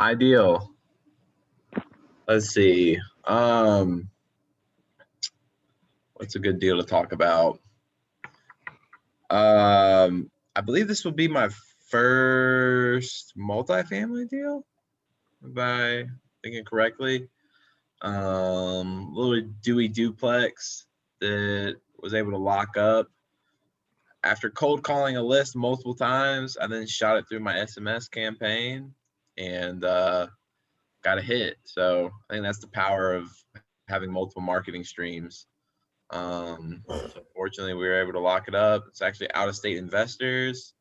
My deal. Let's see. What's a good deal to talk about? I believe this will be my first multifamily deal, if I'm thinking correctly. Little Dewey duplex that was able to lock up after cold calling a list multiple times. I then shot it through my SMS campaign and got a hit. So I think that's the power of having multiple marketing streams. So fortunately, we were able to lock it up. It's actually out-of-state investors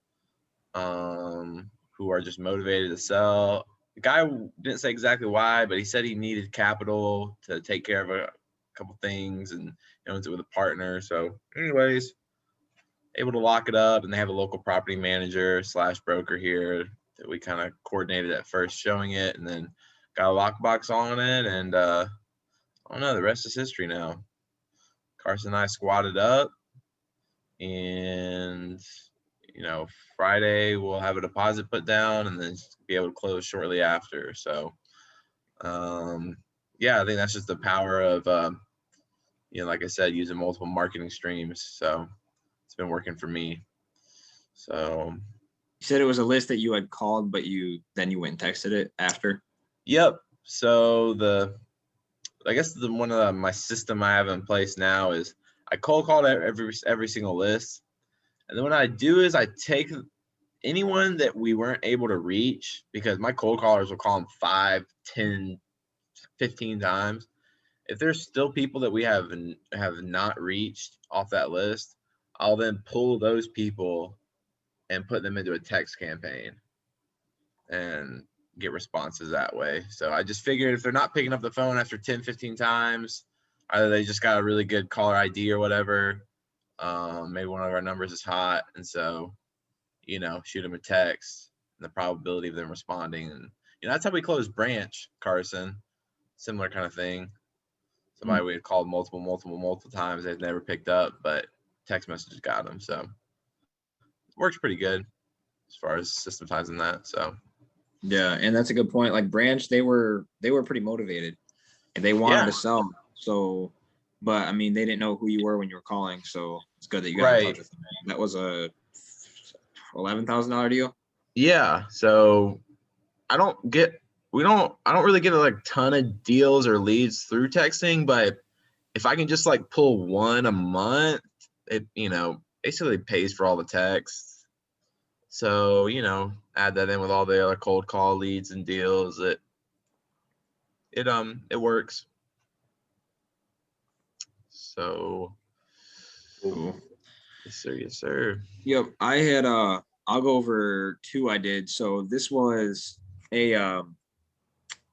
who are just motivated to sell. The guy didn't say exactly why, but he said he needed capital to take care of a couple things and owns it with a partner. So anyways, able to lock it up, and they have a local property manager / broker here that we kind of coordinated at first showing it, and then got a lockbox on it, and I don't know, the rest is history now. Carson and I squatted up, and Friday we'll have a deposit put down and then be able to close shortly after. So yeah, I think that's just the power of like I said, using multiple marketing streams. So it's been working for me. So you said it was a list that you had called, but then you went and texted it after. Yep. So I guess one of my system I have in place now is I cold called every single list. And then what I do is I take anyone that we weren't able to reach, because my cold callers will call them 5, 10, 15 times. If there's still people that we have not reached off that list, I'll then pull those people and put them into a text campaign and get responses that way. So I just figured if they're not picking up the phone after 10, 15 times, either they just got a really good caller ID or whatever. Maybe one of our numbers is hot. And so, shoot them a text, and the probability of them responding. And, that's how we closed Branch, Carson. Similar kind of thing. Somebody we had called multiple times. They've never picked up, but text messages got them. So it works pretty good as far as systematizing that. So yeah, and that's a good point. Like Branch, they were pretty motivated and they wanted to sell. So, but I mean, they didn't know who you were when you were calling. So it's good that you got in touch with them. That was a $11,000 deal. Yeah. So I don't really get a ton of deals or leads through texting, but if I can just pull one a month, it basically pays for all the texts. So add that in with all the other cold call leads and deals. It works. So cool. Yes sir. Yep, I had I'll go over two I did. So this was I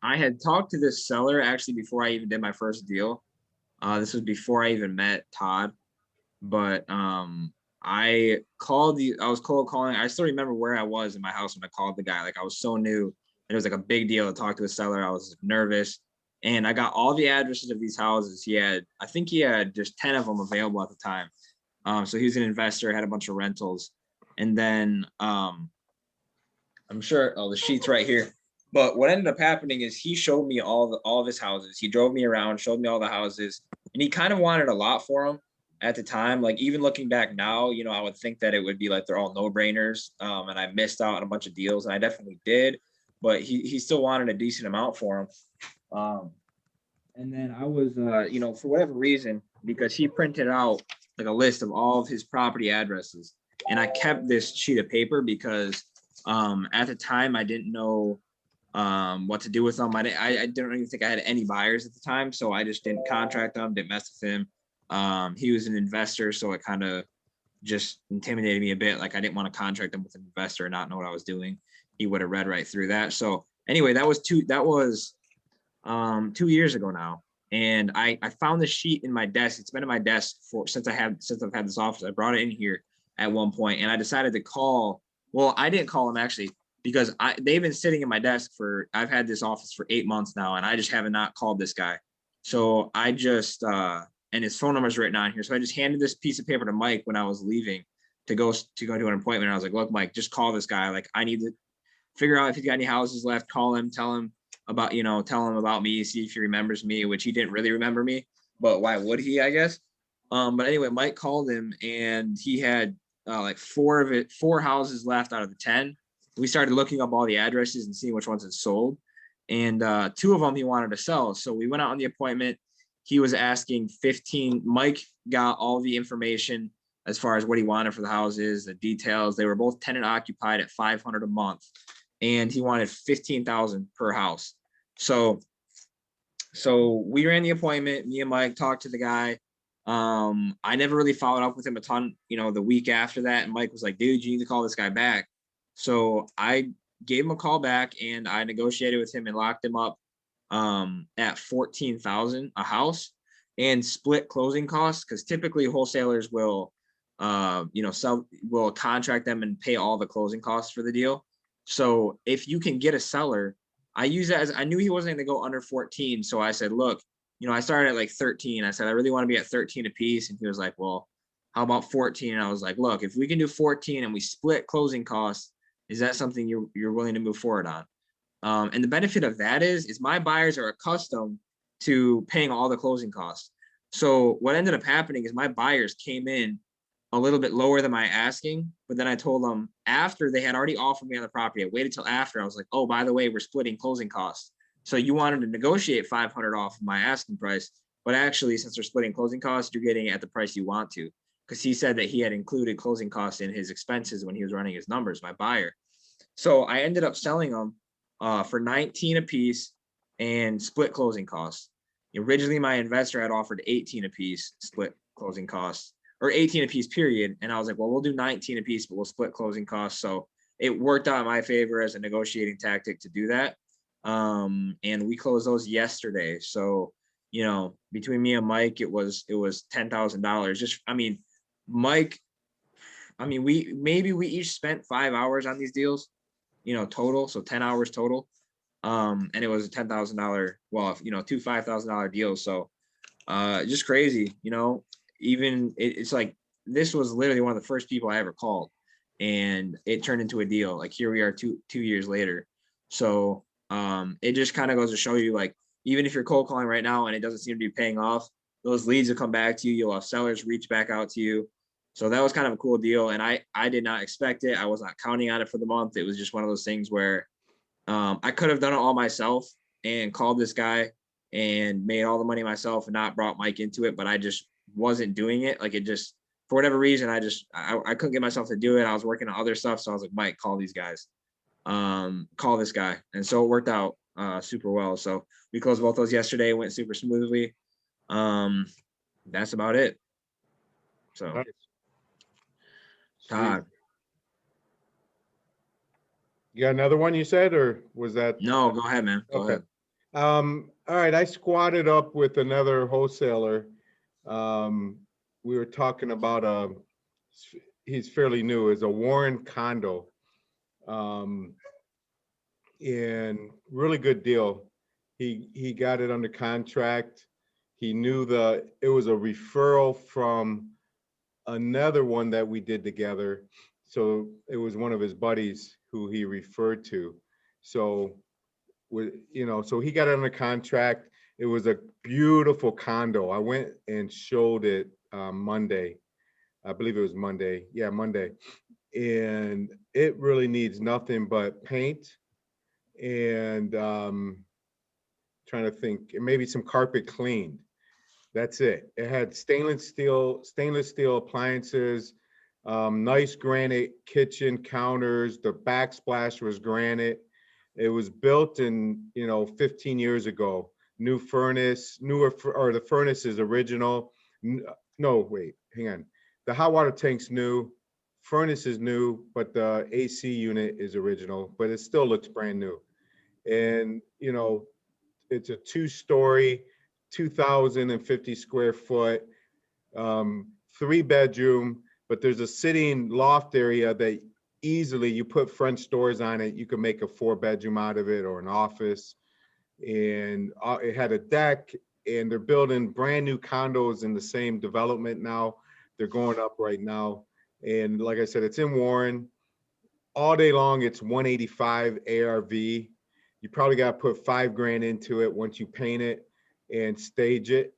had talked to this seller actually before I even did my first deal. This was before I even met Todd, but I was cold calling. I still remember where I was in my house when I called the guy. I was so new. It was a big deal to talk to a seller. I was nervous, and I got all the addresses of these houses. I think he had just 10 of them available at the time. So he was an investor, had a bunch of rentals, and then I'm sure the sheet's right here. But what ended up happening is he showed me all of his houses. He drove me around, showed me all the houses, and he kind of wanted a lot for them at the time. Even looking back now, I would think that it would be they're all no-brainers, and I missed out on a bunch of deals, and I definitely did. But he still wanted a decent amount for them. And then I was, for whatever reason, because he printed out a list of all of his property addresses, and I kept this sheet of paper because at the time I didn't know what to do with them. I didn't even think I had any buyers at the time, so I just didn't contract them, didn't mess with him. He was an investor, so it kind of just intimidated me a bit. I didn't want to contract him with an investor and not know what I was doing. He would have read right through that. So anyway, that was 2 years ago now. And I found the sheet in my desk. It's been in my desk since I've had this office. I brought it in here at one point, and I decided to call. Well, I didn't call him actually because they've been sitting in my desk I've had this office for 8 months now, and I just have not called this guy. So I just and his phone number is written on here. So I just handed this piece of paper to Mike when I was leaving to go to an appointment. I was like, look, Mike, just call this guy. I need figure out if he's got any houses left, call him, tell him about, tell him about me, see if he remembers me, which he didn't really remember me, but why would he, I guess. But anyway, Mike called him and he had like four houses left out of the 10. We started looking up all the addresses and seeing which ones had sold. And 2 of them he wanted to sell. So we went out on the appointment. He was asking 15. Mike got all the information as far as what he wanted for the houses, the details. They were both tenant occupied at $500 a month, and he wanted $15,000 per house. So we ran the appointment. Me and Mike talked to the guy. I never really followed up with him a ton, the week after that. And Mike was like, dude, you need to call this guy back. So I gave him a call back and I negotiated with him and locked him up at $14,000 a house and split closing costs, because typically wholesalers will will contract them and pay all the closing costs for the deal. So if you can get a seller, I use that as, I knew he wasn't going to go under 14. So I said, look, I started at like 13. I said, I really want to be at 13 a piece. And he was like, well, how about 14? And I was like, look, if we can do 14 and we split closing costs, is that something you're willing to move forward on? And the benefit of that is my buyers are accustomed to paying all the closing costs. So what ended up happening is my buyers came in a little bit lower than my asking, but then I told them after they had already offered me on the property, I waited till after. I was like, oh, by the way, we're splitting closing costs. So you wanted to negotiate 500 off of my asking price, but actually, since they're splitting closing costs, you're getting it at the price you want to. Because he said that he had included closing costs in his expenses when he was running his numbers, my buyer. So I ended up selling them for 19 a piece and split closing costs. Originally, my investor had offered 18 a piece split closing costs, or 18 a piece period. And I was like, well, we'll do 19 a piece, but we'll split closing costs. So it worked out in my favor as a negotiating tactic to do that. And we closed those yesterday. So, between me and Mike, it was $10,000. Just, Mike, we each spent 5 hours on these deals, total. So 10 hours total. And it was a $10,000, well, 2 $5,000 deals. So, just crazy, even it's like, this was literally one of the first people I ever called, and it turned into a deal. Like, here we are 2 years later. So, it just kind of goes to show you, like, even if you're cold calling right now and it doesn't seem to be paying off, those leads will come back to you. You'll have sellers reach back out to you. So that was kind of a cool deal. And I did not expect it. I was not counting on it for the month. It was just one of those things where I could have done it all myself and called this guy and made all the money myself and not brought Mike into it, but I just wasn't doing it. Like, it just, for whatever reason, I couldn't get myself to do it. I was working on other stuff. So I was like, Mike, call these guys, call this guy. And so it worked out super well. So we closed both those yesterday. It went super smoothly. That's about it. So Nice. Todd. You got another one you said, or was that? No, go ahead, man. Go ahead. All right. I squatted up with another wholesaler. We were talking about he's fairly new, is a Warren condo. And really good deal. He got it under contract. He knew it was a referral from another one that we did together. So it was one of his buddies who he referred to. So, so he got it under contract. It was a beautiful condo. I went and showed it Monday. I believe it was Monday. Yeah, Monday. And it really needs nothing but paint and trying to think, maybe some carpet cleaned. That's it. It had stainless steel appliances, nice granite kitchen counters. The backsplash was granite. It was built in 15 years ago. New furnace, or the furnace is original. No, wait, hang on. The hot water tank's new, furnace is new, but the AC unit is original, but it still looks brand new. And it's a 2-story, 2,050 square foot, 3-bedroom, but there's a sitting loft area that easily you put French doors on it. You can make a 4-bedroom out of it, or an office. And it had a deck, and they're building brand new condos in the same development now. They're going up right now. And like I said, it's in Warren. all day long, it's 185 ARV. You probably got to put 5 grand into it once you paint it and stage it.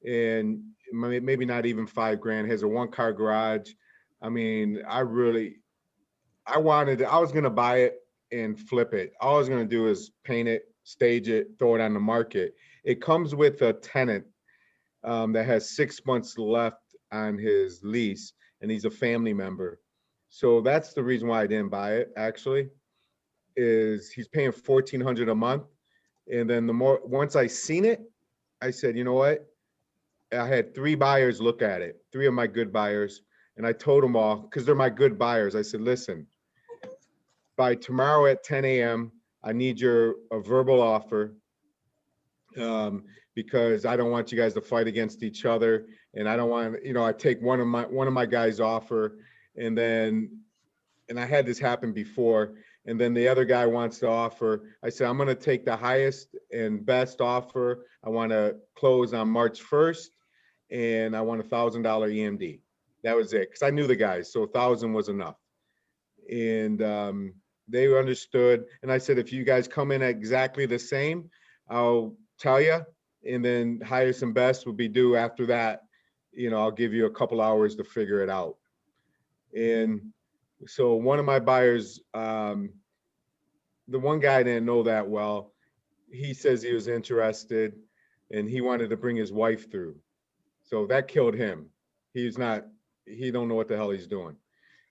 And maybe not even 5 grand. Has a 1-car garage. I mean, I was going to buy it and flip it. All I was going to do is paint it, stage it, throw it on the market. It comes with a tenant that has 6 months left on his lease, and he's a family member. So that's the reason why I didn't buy it, actually, is he's paying $1,400 a month. And then once I seen it, I said, you know what? I had 3 buyers look at it, 3 of my good buyers. And I told them all, because they're my good buyers, I said, listen, by tomorrow at 10 a.m., I need a verbal offer, because I don't want you guys to fight against each other. And I don't want, I take one of my guys' offer, and I had this happen before, and then the other guy wants to offer. I said, I'm going to take the highest and best offer. I want to close on March 1st, and I want $1,000 EMD. That was it, because I knew the guys, so 1,000 was enough. And they understood. And I said, if you guys come in exactly the same, I'll tell you. And then highest and best will be due after that. I'll give you a couple hours to figure it out. And so one of my buyers, the one guy didn't know that well. He says he was interested and he wanted to bring his wife through. So that killed him. He don't know what the hell he's doing.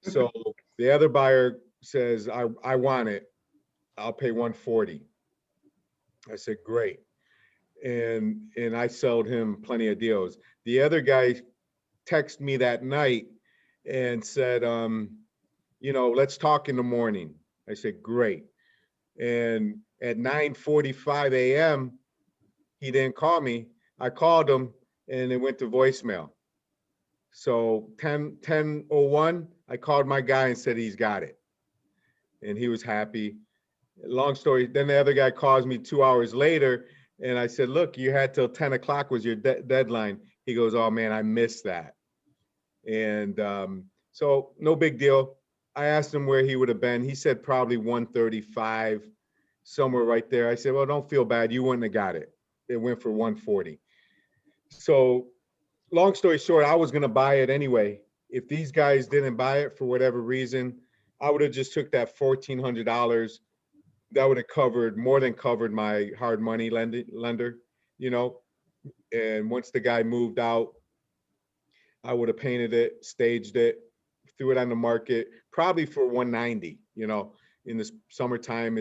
So the other buyer says, I want it. I'll pay 140. I said, great. And I sold him plenty of deals. The other guy texted me that night and said, let's talk in the morning. I said, great. And at 9:45 a.m., he didn't call me. I called him and it went to voicemail. So 10:01, I called my guy and said he's got it. And he was happy. Long story, then the other guy calls me 2 hours later and I said, look, you had till 10 o'clock was your deadline. He goes, oh man, I missed that. And so no big deal. I asked him where he would have been. He said probably 135, somewhere right there. I said, well, don't feel bad. You wouldn't have got it. It went for 140. So long story short, I was going to buy it anyway. If these guys didn't buy it for whatever reason, I would have just took that $1,400. That would have more than covered my hard money lender, and once the guy moved out, I would have painted it, staged it, threw it on the market, probably for 190. In the summertime,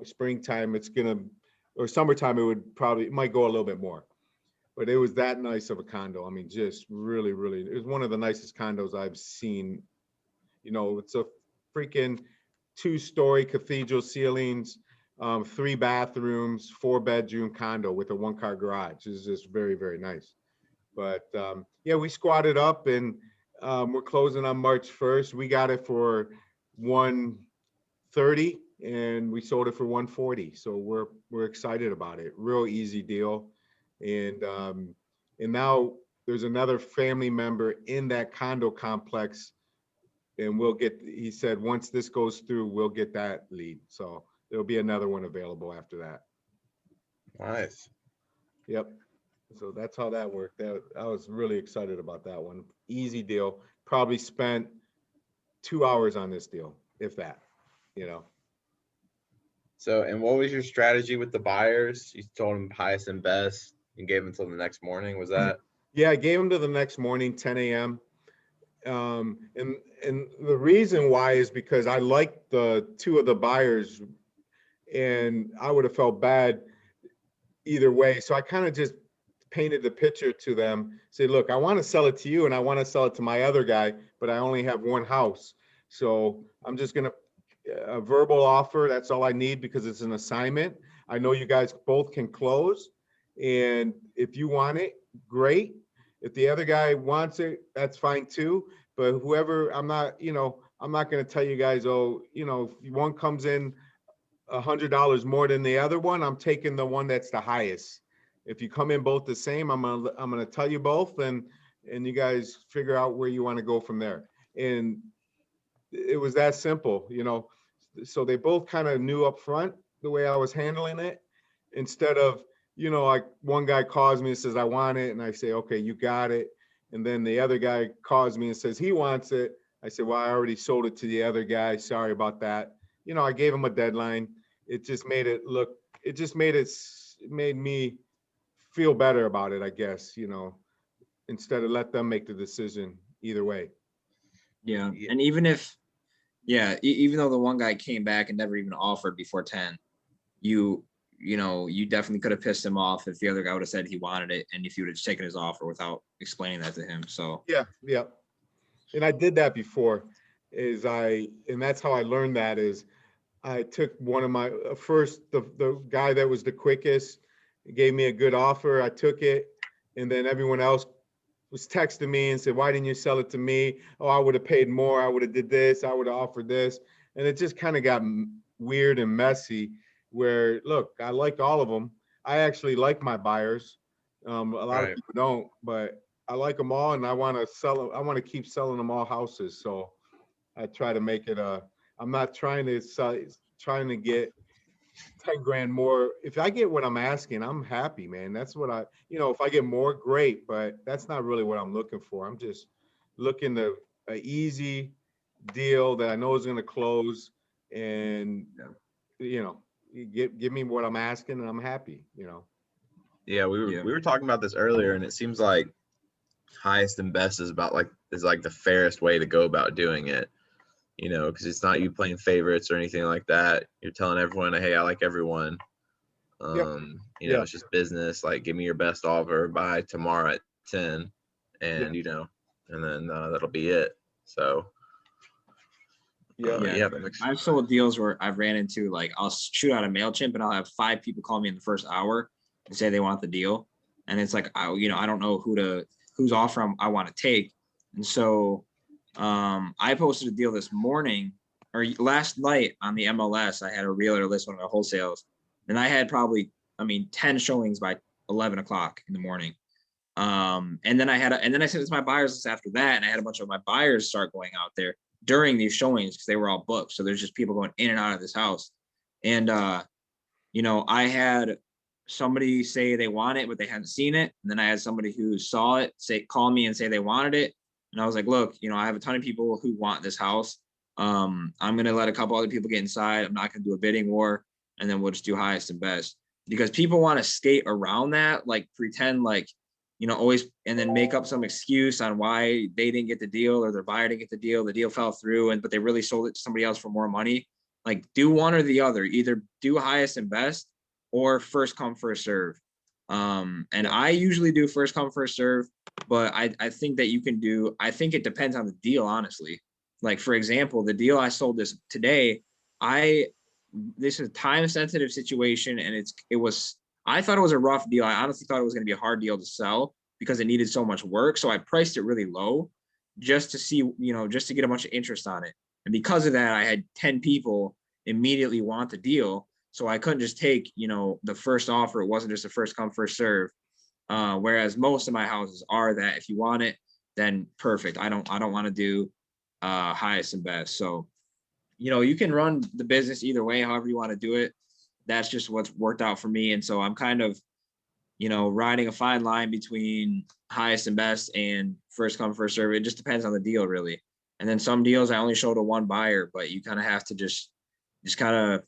springtime, or summertime, it might go a little bit more. But it was that nice of a condo. I mean, just really, really, it was one of the nicest condos I've seen. It's a freaking 2-story cathedral ceilings, 3 bathrooms, 4-bedroom condo with a 1-car garage. It's just very, very nice. But yeah, we squatted up and we're closing on March 1st. We got it for 130 and we sold it for 140. So we're excited about it. Real easy deal. And now there's another family member in that condo complex, and he said, once this goes through, we'll get that lead. So there'll be another one available after that. Nice. Yep. So that's how that worked. I was really excited about that one. Easy deal. Probably spent 2 hours on this deal, if that, So, and what was your strategy with the buyers? You told them highest and best and gave them until the next morning. Was that? Yeah, I gave them to the next morning, 10 a.m. And the reason why is because I liked the 2 of the buyers and I would have felt bad either way. So I kind of just painted the picture to them, say, look, I want to sell it to you and I want to sell it to my other guy, but I only have one house. So I'm just going to a verbal offer. That's all I need because it's an assignment. I know you guys both can close. And if you want it, great. If the other guy wants it, that's fine too. But whoever, I'm not going to tell you guys, if one comes in $100 more than the other one, I'm taking the one that's the highest. If you come in both the same, I'm gonna tell you both, and you guys figure out where you want to go from there. And it was that simple, you know. So they both kind of knew up front the way I was handling it, instead of, you know, like one guy calls me and says, I want it. And I say, okay, you got it. And then the other guy calls me and says he wants it. I said, well, I already sold it to the other guy. Sorry about that. You know, I gave him a deadline. It just made it look, it just made it made me feel better about it, I guess, you know, instead of let them make the decision either way. Yeah. Yeah. And even if, yeah, even though the one guy came back and never even offered before 10, you know, you definitely could have pissed him off if the other guy would have said he wanted it and if you would have just taken his offer without explaining that to him. So Yeah, yeah. And I did that before, and that's how I learned that is I took one of my first, the guy that was the quickest gave me a good offer. I took it. And then everyone else was texting me and said, why didn't you sell it to me? Oh, I would have paid more. I would have did this. I would have offered this. And it just kind of got weird and messy where, look, I liked all of them. I actually like my buyers. A lot of Right. people don't, but I like them all and I want to sell them. I want to keep selling them all houses. So I try to make it I'm not trying to sell, trying to get 10 grand more. If I get what I'm asking, I'm happy, man. That's what you know, if I get more, great, but that's not really what I'm looking for. I'm just looking to a easy deal that I know is going to close and, you know, you give me what I'm asking and I'm happy, you know. Yeah, yeah, we were talking about this earlier, and it seems like highest and best is like the fairest way to go about doing it. You know, because it's not you playing favorites or anything like that. You're telling everyone, hey, I like everyone. Yep. You know, Yeah. it's just business. Like, give me your best offer by tomorrow at 10, Yeah. and you know, and then that'll be it. So, Yeah. yeah. yeah, that makes I've sold deals where I've ran into like I'll shoot out a MailChimp and I'll have 5 people call me in the first hour and say they want the deal. And it's like I don't know whose offer I want to take. And so I posted a deal this morning or last night on the MLS. I had a realtor list one of my wholesales, and I had probably 10 showings by 11 o'clock in the morning. And then I sent it to my buyers list after that, and I had a bunch of my buyers start going out there during these showings because they were all booked. So there's just people going in and out of this house. And you know, I had somebody say they want it, but they hadn't seen it. And then I had somebody who saw it call me and say they wanted it. And I was like, look, you know, I have a ton of people who want this house. I'm gonna let a couple other people get inside. I'm not gonna do a bidding war, and then we'll just do highest and best because people want to skate around that, like pretend like, you know, always and then make up some excuse on why they didn't get the deal or their buyer didn't get the deal fell through, but they really sold it to somebody else for more money. Like, do one or the other, either do highest and best or first come first serve. And Yeah. I usually do first come first serve, but I think that you can do, I think it depends on the deal, honestly. Like, for example, the deal I sold this today, this is a time sensitive situation, and I thought it was a rough deal. I honestly thought it was going to be a hard deal to sell because it needed so much work. So I priced it really low just to see, you know, just to get a bunch of interest on it. And because of that, I had 10 people immediately want the deal. So I couldn't just take, you know, the first offer. It wasn't just a first come, first serve. Whereas most of my houses are that if you want it, then perfect. I don't want to do highest and best. So, you know, you can run the business either way, however you want to do it. That's just what's worked out for me. And so I'm kind of, you know, riding a fine line between highest and best and first come, first serve. It just depends on the deal, really. And then some deals I only show to one buyer, but you kind of have to just kind of,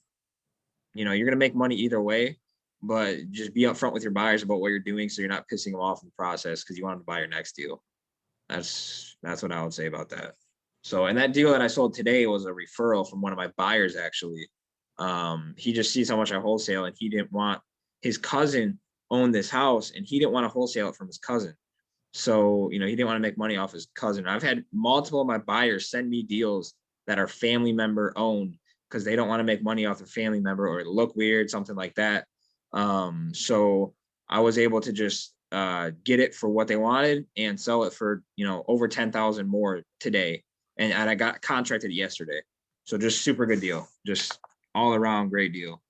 you know, you're going to make money either way, but just be upfront with your buyers about what you're doing so you're not pissing them off in the process because you want them to buy your next deal. That's what I would say about that. So, and that deal that I sold today was a referral from one of my buyers, actually. He just sees how much I wholesale, and he didn't want, his cousin owned this house and he didn't want to wholesale it from his cousin. So, you know, he didn't want to make money off his cousin. I've had multiple of my buyers send me deals that are family member owned because they don't want to make money off their family member or look weird, something like that. So I was able to just get it for what they wanted and sell it for, you know, over 10,000 more today. And I got contracted yesterday. So just super good deal, just all around great deal.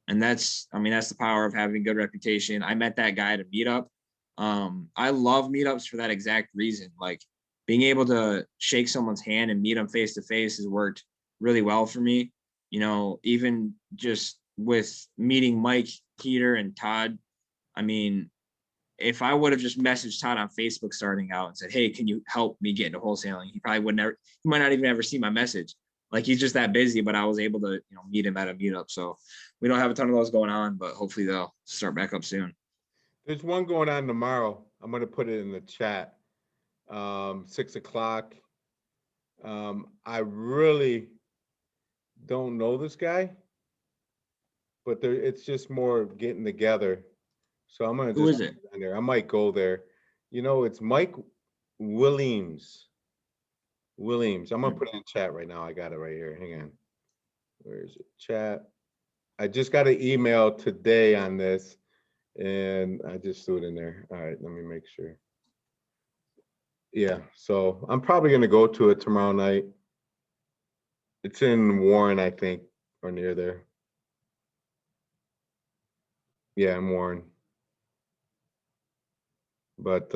And that's the power of having a good reputation. I met that guy at a meetup. I love meetups for that exact reason. Like, being able to shake someone's hand and meet them face to face has worked really well for me. You know, even just with meeting Mike, Peter, and Todd, I mean, if I would have just messaged Todd on Facebook starting out and said, "Hey, can you help me get into wholesaling?" He probably would never, he might not even ever see my message. Like he's just that busy, but I was able to, meet him at a meetup. So we don't have a ton of those going on, but hopefully they'll start back up soon. There's one going on tomorrow. I'm gonna put it in the chat. 6 o'clock. I really don't know this guy, but it's just more getting together. So I'm gonna Who just is it? put it on there. I might go there. It's Mike Williams. I'm gonna put it in chat right now. I got it right here. Hang on. Where is it? Chat. I just got an email today on this, and I just threw it in there. All right, let me make sure. Yeah, so I'm probably gonna go to it tomorrow night. It's in Warren, I think, or near there. Yeah, in Warren. But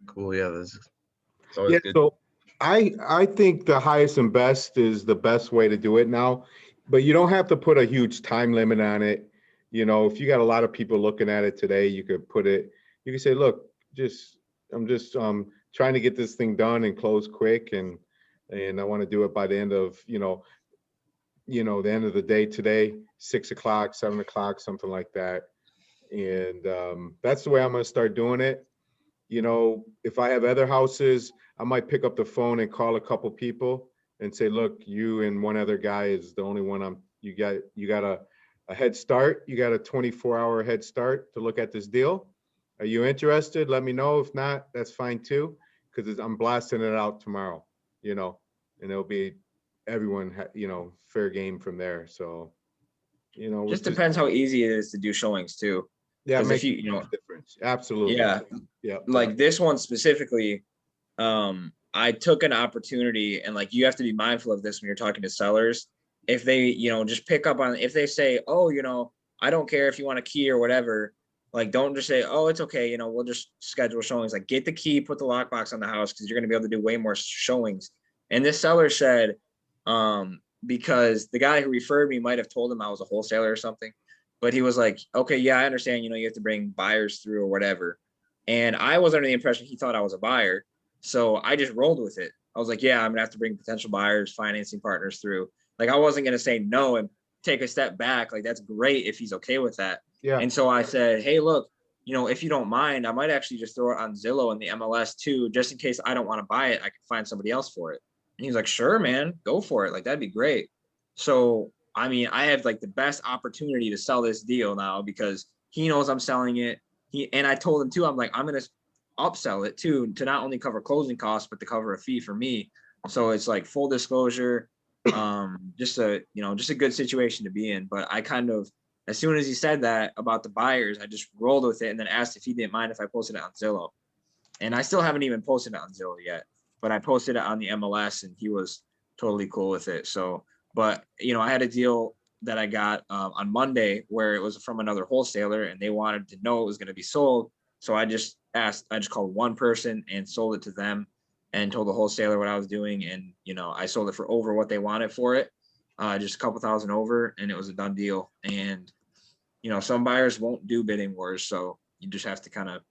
Cool. Yeah, it's always yeah, good. so I think the highest and best is the best way to do it now, but you don't have to put a huge time limit on it. If you got a lot of people looking at it today, you could say, look, I'm just trying to get this thing done and close quick, and I want to do it by the end of, the end of the day today, 6 o'clock, 7 o'clock, something like that. And that's the way I'm going to start doing it. If I have other houses, I might pick up the phone and call a couple people and say, look, you and one other guy is the only one you got a head start. You got a 24-hour head start to look at this deal. Are you interested? Let me know. If not, that's fine too, because I'm blasting it out tomorrow, and it'll be everyone, fair game from there. So, Just depends how easy it is to do showings too. yeah, it Because if makes you, a huge difference. Absolutely. yeah, Yeah. like this one specifically, I took an opportunity, and like you have to be mindful of this when you're talking to sellers. If they, just pick up on, if they say, "Oh, I don't care if you want a key or whatever," like don't just say, "Oh, it's okay, we'll just schedule showings." Like get the key, put the lockbox on the house, because you're going to be able to do way more showings. And this seller said, because the guy who referred me might have told him I was a wholesaler or something, but he was like, "Okay, yeah, I understand, you have to bring buyers through or whatever." And I was under the impression he thought I was a buyer. So I just rolled with it. I was like, yeah, I'm gonna have to bring potential buyers, financing partners through. Like I wasn't gonna say no and take a step back. Like that's great if he's okay with that. Yeah. And so I said, hey, look, if you don't mind, I might actually just throw it on Zillow and the MLS too, just in case I don't want to buy it, I can find somebody else for it. And he's like, sure, man, go for it. Like that'd be great. So I mean, I have like the best opportunity to sell this deal now because he knows I'm selling it. And I told him too, I'm like, I'm gonna upsell it too, to not only cover closing costs, but to cover a fee for me. So it's like full disclosure, just a good situation to be in. But I kind of, as soon as he said that about the buyers, I just rolled with it and then asked if he didn't mind if I posted it on Zillow. And I still haven't even posted it on Zillow yet, but I posted it on the MLS and he was totally cool with it. So, but I had a deal that I got on Monday where it was from another wholesaler and they wanted to know it was going to be sold. So I just called one person and sold it to them and told the wholesaler what I was doing. And, I sold it for over what they wanted for it, just a couple thousand over, and it was a done deal. And, some buyers won't do bidding wars. So you just have to kind of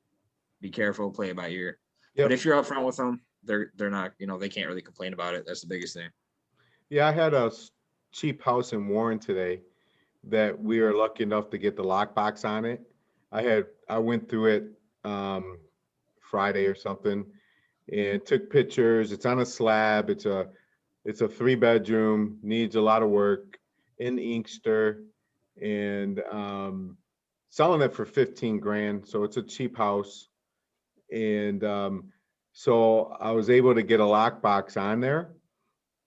be careful, play it by ear. Yep. But if you're upfront with them, they're not, they can't really complain about it. That's the biggest thing. Yeah, I had a cheap house in Warren today that we were lucky enough to get the lockbox on it. I went through it Friday or something and took pictures. It's on a slab. It's a 3-bedroom, needs a lot of work in Inkster, and selling it for 15 grand. So it's a cheap house. And so I was able to get a lockbox on there.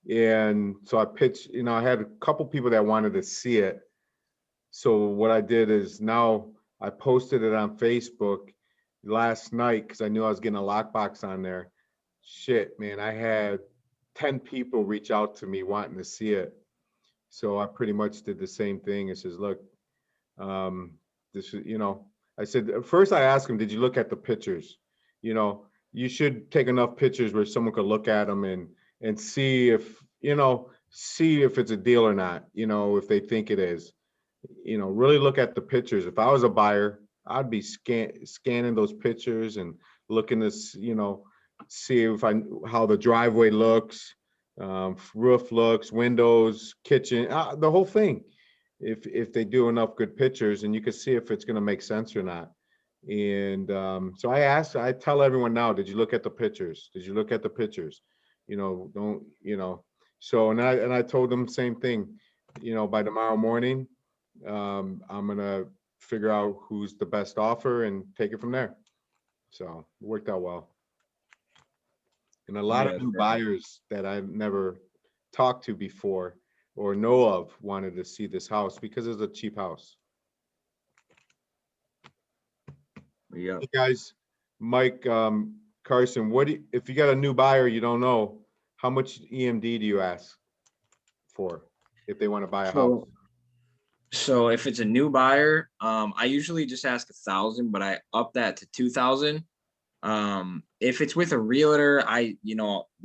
And so I pitched, I had a couple people that wanted to see it. So what I did is now I posted it on Facebook last night because I knew I was getting a lockbox on there. Shit, man, I had 10 people reach out to me wanting to see it. So I pretty much did the same thing. It says, look, this is, I said, first I asked him, did you look at the pictures? You you should take enough pictures where someone could look at them and see if, see if it's a deal or not, if they think it is. Really look at the pictures. If I was a buyer, I'd be scanning those pictures and looking to, see if how the driveway looks, roof looks, windows, kitchen, the whole thing. If they do enough good pictures, and you can see if it's going to make sense or not. And so I tell everyone now, did you look at the pictures? Did you look at the pictures? Don't, so, and I told them the same thing, by tomorrow morning, I'm going to figure out who's the best offer and take it from there. So it worked out well. And a lot of new buyers that I've never talked to before or know of wanted to see this house because it's a cheap house. Yeah. Hey guys, Mike, Carson, if you got a new buyer you don't know, how much EMD do you ask for if they want to buy a house? So if it's a new buyer, I usually just ask 1,000, but I up that to 2,000. If it's with a realtor,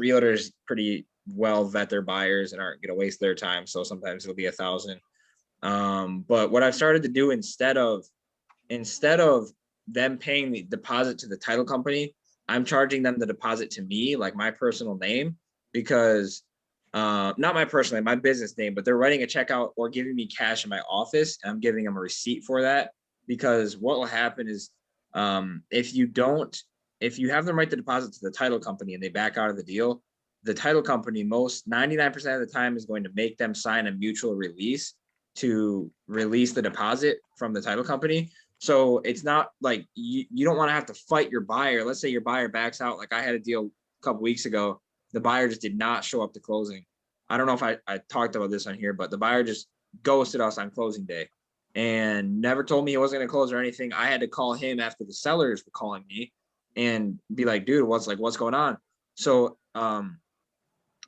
realtors pretty well vet their buyers and aren't going to waste their time. So sometimes it'll be 1,000. But what I've started to do instead of them paying the deposit to the title company, I'm charging them the deposit to me, like my personal name, because not my personal name, my business name, but they're writing a check out or giving me cash in my office, and I'm giving them a receipt for that. Because what will happen is if you have them write the deposit to the title company and they back out of the deal, the title company 99% of the time is going to make them sign a mutual release to release the deposit from the title company. So it's not like you don't want to have to fight your buyer. Let's say your buyer backs out. Like I had a deal a couple weeks ago. The buyer just did not show up to closing. I don't know if I talked about this on here, but the buyer just ghosted us on closing day and never told me he wasn't going to close or anything. I had to call him after the sellers were calling me and be like, dude, what's going on? So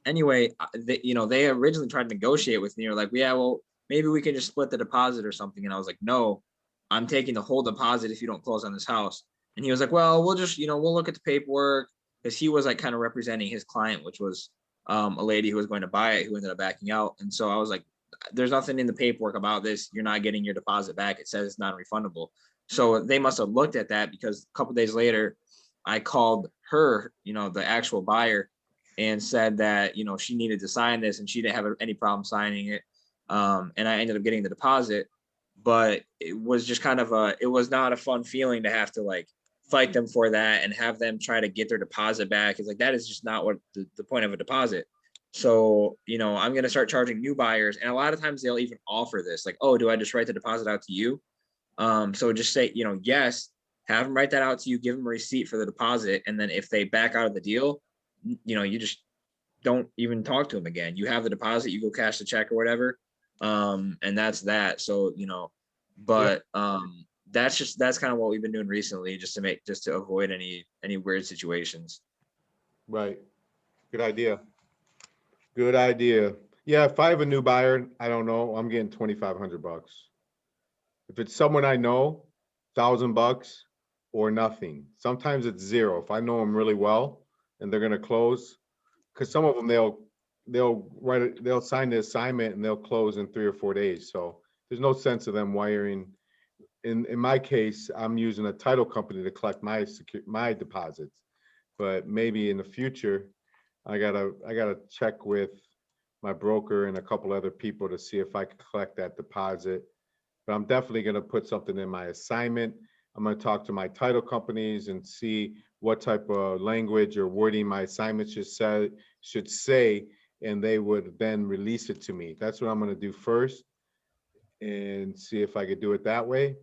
anyway, they originally tried to negotiate with me. Or like, yeah, well, maybe we can just split the deposit or something. And I was like, no, I'm taking the whole deposit if you don't close on this house. And he was like, well, we'll just, we'll look at the paperwork, because he was like kind of representing his client, which was a lady who was going to buy it, who ended up backing out. And so I was like, there's nothing in the paperwork about this. You're not getting your deposit back. It says it's non-refundable. So they must have looked at that, because a couple of days later, I called her, the actual buyer, and said that, she needed to sign this and she didn't have any problem signing it. And I ended up getting the deposit, but it was just kind of it was not a fun feeling to have to like fight them for that and have them try to get their deposit back. It's like, that is just not what the point of a deposit. So, I'm going to start charging new buyers. And a lot of times they'll even offer this, like, oh, do I just write the deposit out to you? So just say, yes, have them write that out to you, give them a receipt for the deposit. And then if they back out of the deal, you just don't even talk to them again. You have the deposit, you go cash the check or whatever. And that's that. So, but that's kind of what we've been doing recently, just to avoid any weird situations. Right. Good idea. Good idea. Yeah, if I have a new buyer, I don't know, I'm getting $2,500. If it's someone I know, $1,000 or nothing. Sometimes it's zero. If I know them really well and they're gonna close, because some of them they'll sign the assignment and they'll close in 3 or 4 days. So there's no sense of them wiring. In my case, I'm using a title company to collect my deposits, but maybe in the future, I gotta check with my broker and a couple other people to see if I can collect that deposit. But I'm definitely gonna put something in my assignment. I'm gonna talk to my title companies and see what type of language or wording my assignment should say, and they would then release it to me. That's what I'm gonna do first, and see if I could do it that way.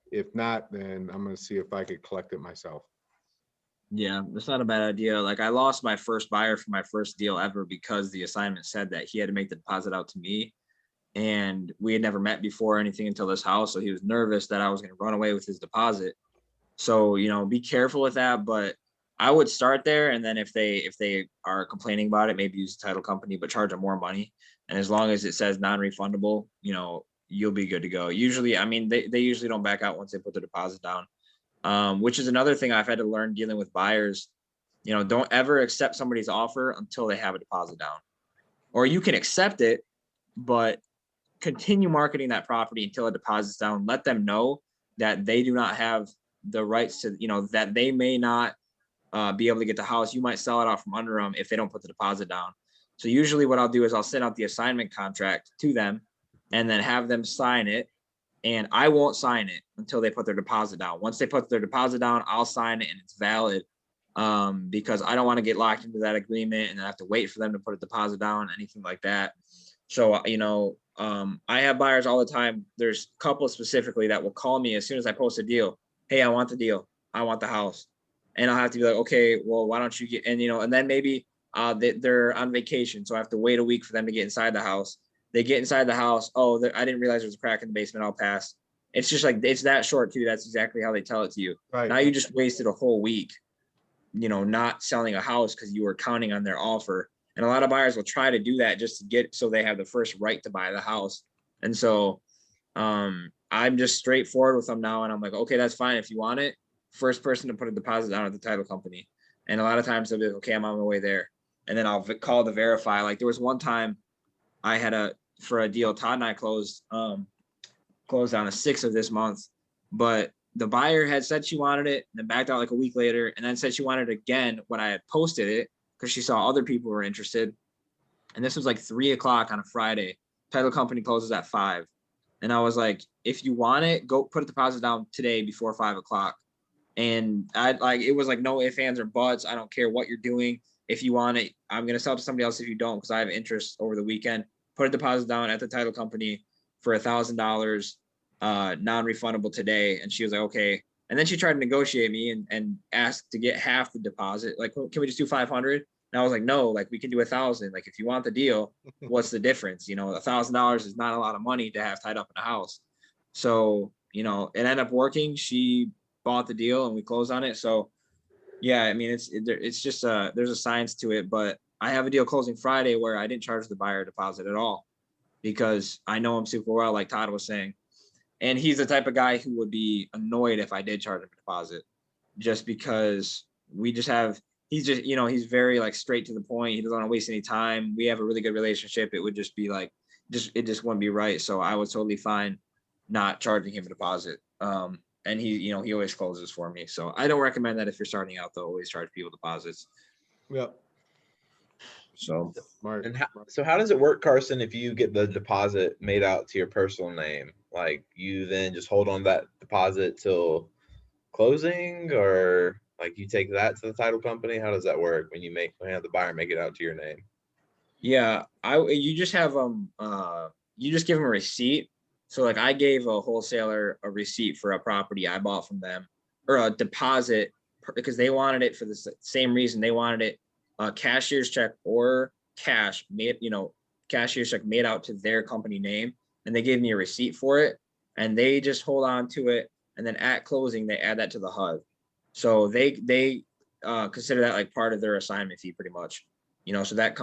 If not, then I'm gonna see if I could collect it myself. Yeah, that's not a bad idea. Like I lost my first buyer for my first deal ever because the assignment said that he had to make the deposit out to me. And we had never met before or anything until this house. So he was nervous that I was going to run away with his deposit. So, be careful with that. But I would start there. And then if they are complaining about it, maybe use a title company, but charge them more money. And as long as it says non-refundable, you'll be good to go. Usually, I mean, they usually don't back out once they put the deposit down. Which is another thing I've had to learn dealing with buyers. You know, don't ever accept somebody's offer until they have a deposit down. Or you can accept it, but continue marketing that property until a deposit's down. Let them know that they do not have the rights to, you know, that they may not be able to get the house. You might sell it out from under them if they don't put the deposit down. So usually what I'll do is I'll send out the assignment contract to them and then have them sign it. And I won't sign it until they put their deposit down. Once they put their deposit down, I'll sign it and it's valid, because I don't want to get locked into that agreement and then have to wait for them to put a deposit down, anything like that. So, you know, I have buyers all the time. There's a couple specifically that will call me as soon as I post a deal. Hey, I want the deal. I want the house. And I'll have to be like, okay, well, why don't you get, and, you know, and then maybe they're on vacation. So I have to wait a week for them to get inside the house. They get inside the house. Oh, I didn't realize there's a crack in the basement. I'll pass. It's just like, it's that short too. That's exactly how they tell it to you. Right. Now you just wasted a whole week, you know, not selling a house because you were counting on their offer. And a lot of buyers will try to do that just to get, so they have the first right to buy the house. And so I'm just straightforward with them now. And I'm like, okay, that's fine. If you want it, first person to put a deposit down at the title company. And a lot of times they'll be like, okay, I'm on my way there. And then I'll call to verify. Like there was one time I had for a deal, Todd and I closed on the 6th of this month, but the buyer had said she wanted it and then backed out like a week later and then said she wanted it again when I had posted it because she saw other people were interested. And this was like 3 o'clock on a Friday. Title company closes at 5. And I was like, if you want it, go put a deposit down today before 5 o'clock. And it was like, no ifs, ands, or buts. I don't care what you're doing. If you want it, I'm going to sell it to somebody else if you don't, because I have interest over the weekend. Put a deposit down at the title company for $1,000, non-refundable today. And she was like, okay. And then she tried to negotiate me and asked to get half the deposit. Like, can we just do 500? And I was like, no, like we can do 1,000. Like, if you want the deal, what's the difference? You know, $1,000 is not a lot of money to have tied up in a house. So, you know, it ended up working. She bought the deal and we closed on it. So yeah, I mean, it's just there's a science to it, but I have a deal closing Friday where I didn't charge the buyer a deposit at all because I know him super well, like Todd was saying. And he's the type of guy who would be annoyed if I did charge him a deposit just because he's just, you know, he's very like straight to the point. He doesn't want to waste any time. We have a really good relationship. It would just be like, it just wouldn't be right. So I was totally fine not charging him a deposit. And he, you know, he always closes for me. So I don't recommend that if you're starting out, though. Always charge people deposits. Yep. So, Smart. And how does it work, Carson, if you get the deposit made out to your personal name? Like you then just hold on that deposit till closing, or like you take that to the title company? How does that work when you have the buyer make it out to your name? yeah, you just have you just give them a receipt. So like I gave a wholesaler a receipt for a property I bought from them, or a deposit, because they wanted it for the same reason. They wanted it a cashier's check or cash made, you know, cashier's check made out to their company name. And they gave me a receipt for it and they just hold on to it. And then at closing, they add that to the HUD. So they consider that like part of their assignment fee pretty much, you know, so that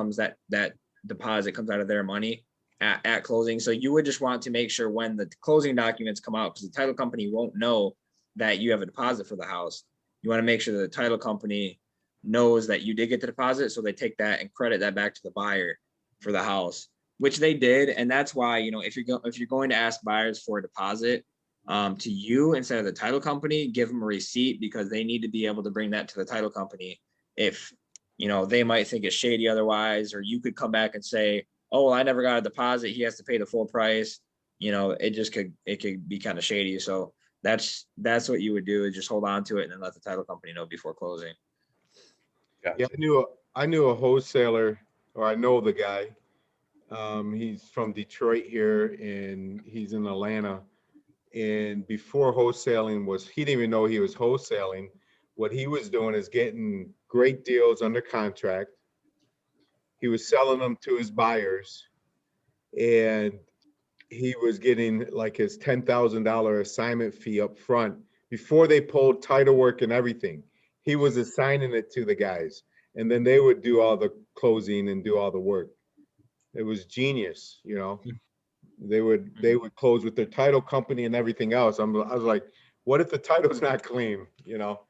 deposit comes out of their money at closing. So you would just want to make sure when the closing documents come out, because the title company won't know that you have a deposit for the house. You want to make sure that the title company knows that you did get the deposit. So they take that and credit that back to the buyer for the house, which they did. And that's why, you know, if you're going to ask buyers for a deposit to you instead of the title company, give them a receipt, because they need to be able to bring that to the title company. If, you know, they might think it's shady otherwise, or you could come back and say, oh, well, I never got a deposit. He has to pay the full price. You know, it could be kind of shady. So that's what you would do, is just hold on to it and then let the title company know before closing. Yeah, I knew a wholesaler, or I know the guy. He's from Detroit here, and he's in Atlanta. And before wholesaling he didn't even know he was wholesaling. What he was doing is getting great deals under contract. He was selling them to his buyers, and he was getting like his $10,000 assignment fee up front before they pulled title work and everything. He was assigning it to the guys, and then they would do all the closing and do all the work. It was genius, you know. They would close with their title company and everything else. I was like, what if the title's not clean, you know?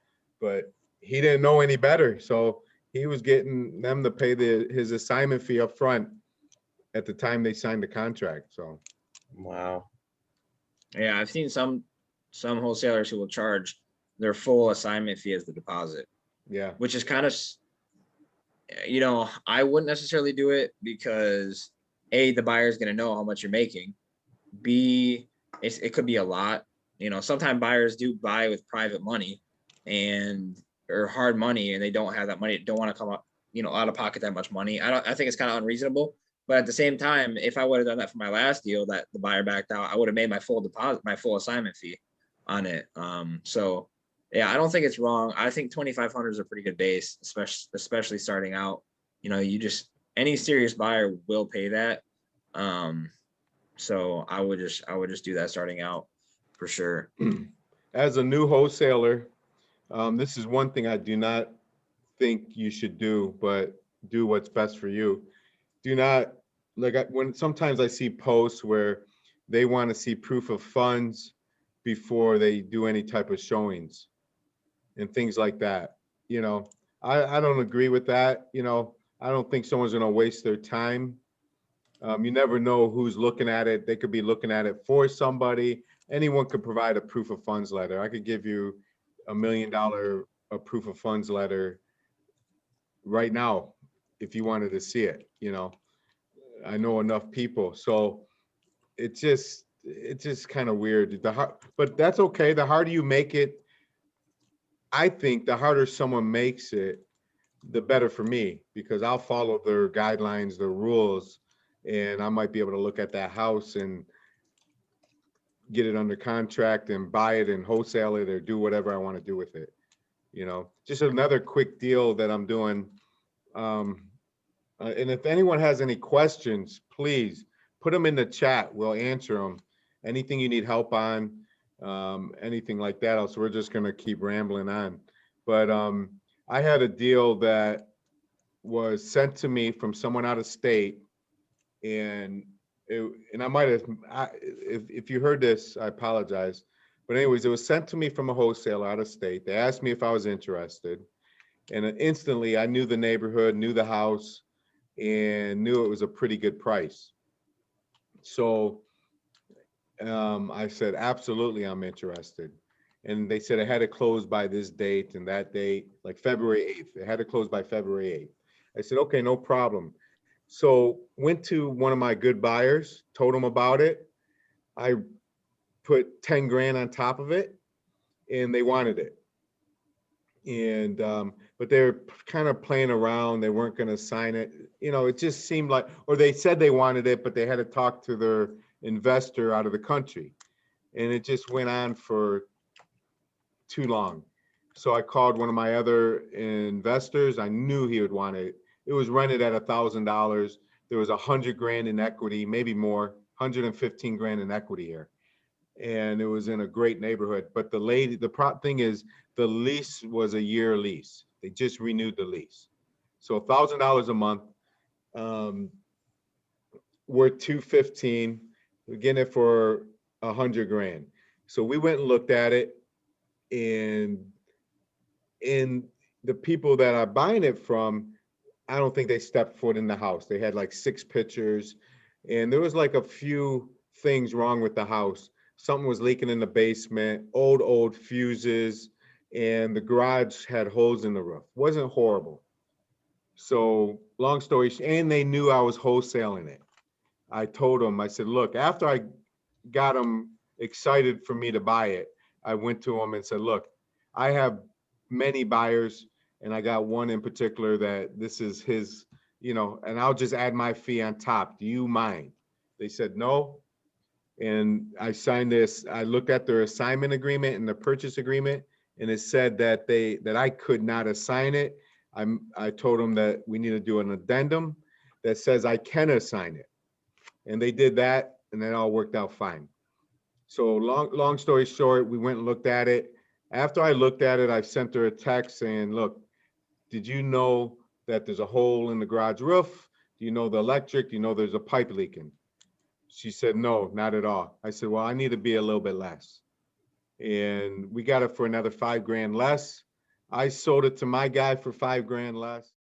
But he didn't know any better. So he was getting them to pay his assignment fee up front at the time they signed the contract. So Wow. Yeah, I've seen some wholesalers who will charge their full assignment fee as the deposit, yeah, which is kind of, I wouldn't necessarily do it because A, the buyer is going to know how much you're making. B, it could be a lot. Sometimes buyers do buy with private money or hard money, and they don't have that money, don't want to come up, out of pocket that much money. I think it's kind of unreasonable. But at the same time, if I would have done that for my last deal that the buyer backed out, I would have made my full deposit, my full assignment fee on it. So yeah, I don't think it's wrong. I think 2,500 is a pretty good base, especially starting out. Any serious buyer will pay that. So I would just do that starting out for sure. as a new wholesaler, this is one thing I do not think you should do, but do what's best for you. Do not when sometimes I see posts where they want to see proof of funds before they do any type of showings and things like that. I don't agree with that. I don't think someone's going to waste their time. You never know who's looking at it. They could be looking at it for somebody. Anyone could provide a proof of funds letter. I could give you $1 million a proof of funds letter right now if you wanted to see it. I know enough people, so it's just kind of weird. But that's okay. The harder you make it, I think the harder someone makes it, the better for me, because I'll follow their guidelines, their rules, and I might be able to look at that house and get it under contract and buy it and wholesale it or do whatever I want to do with it. Just another quick deal that I'm doing. And if anyone has any questions, please put them in the chat. We'll answer them. Anything you need help on, anything like that. Else we're just gonna keep rambling on. But I had a deal that was sent to me from someone out of state, and I might have. If you heard this, I apologize. But anyways, it was sent to me from a wholesaler out of state. They asked me if I was interested, and instantly I knew the neighborhood, knew the house, and knew it was a pretty good price. So I said, absolutely, I'm interested. And they said I had to close by this date and that date, like February 8th. It had to close by February 8th. I said, okay, no problem. So went to one of my good buyers, told him about it. I put 10 grand on top of it and they wanted it. And but they were kind of playing around. They weren't going to sign it. It just seemed like, or they said they wanted it, but they had to talk to their investor out of the country, and it just went on for too long. So I called one of my other investors. I knew he would want it. It was rented at $1,000. There was 100 grand in equity, maybe more, 115 grand in equity here. And it was in a great neighborhood. But the thing is, the lease was a year lease. They just renewed the lease. So $1,000 a month, worth 215. We're getting it for 100 grand. So we went and looked at it, and the people that are buying it from, I don't think they stepped foot in the house. They had like 6 pictures, and there was like a few things wrong with the house. Something was leaking in the basement, old fuses, and the garage had holes in the roof. Wasn't horrible. So long story, and they knew I was wholesaling it. I told them, I said, look, after I got them excited for me to buy it, I went to them and said, look, I have many buyers, and I got one in particular that this is his, and I'll just add my fee on top. Do you mind? They said no. And I signed this. I looked at their assignment agreement and the purchase agreement, and it said that I could not assign it. I told them that we need to do an addendum that says I can assign it. And they did that, and it all worked out fine. So long story short, we went and looked at it. After I looked at it, I sent her a text saying, look, did you know that there's a hole in the garage roof? Do you know the electric? Do you know there's a pipe leaking? She said, no, not at all. I said, well, I need to be a little bit less. And we got it for another 5 grand less. I sold it to my guy for $5 grand less.